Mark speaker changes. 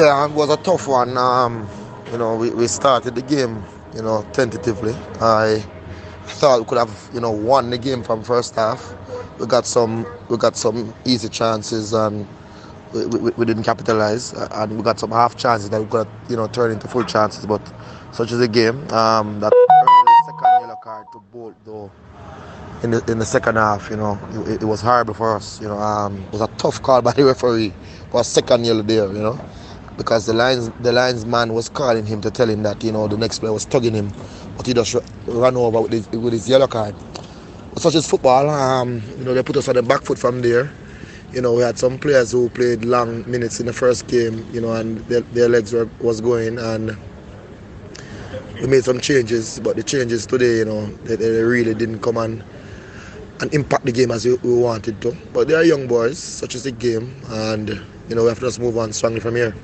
Speaker 1: Yeah, it was a tough one. We started the game, tentatively. I thought we could have, won the game from first half. We got some easy chances and we didn't capitalize, and we got some half chances that we could have, turn into full chances. But such is the game. That early second yellow card to Bolt though in the second half, it was horrible for us. It was a tough call by the referee for a second yellow there, because the linesman was calling him to tell him that the next player was tugging him, but he just ran over with his yellow card. But such as football, they put us on the back foot from there. We had some players who played long minutes in the first game, and their legs was going, and we made some changes. But the changes today, they really didn't come and impact the game as we wanted to. But they are young boys, such as the game, and we have to just move on strongly from here.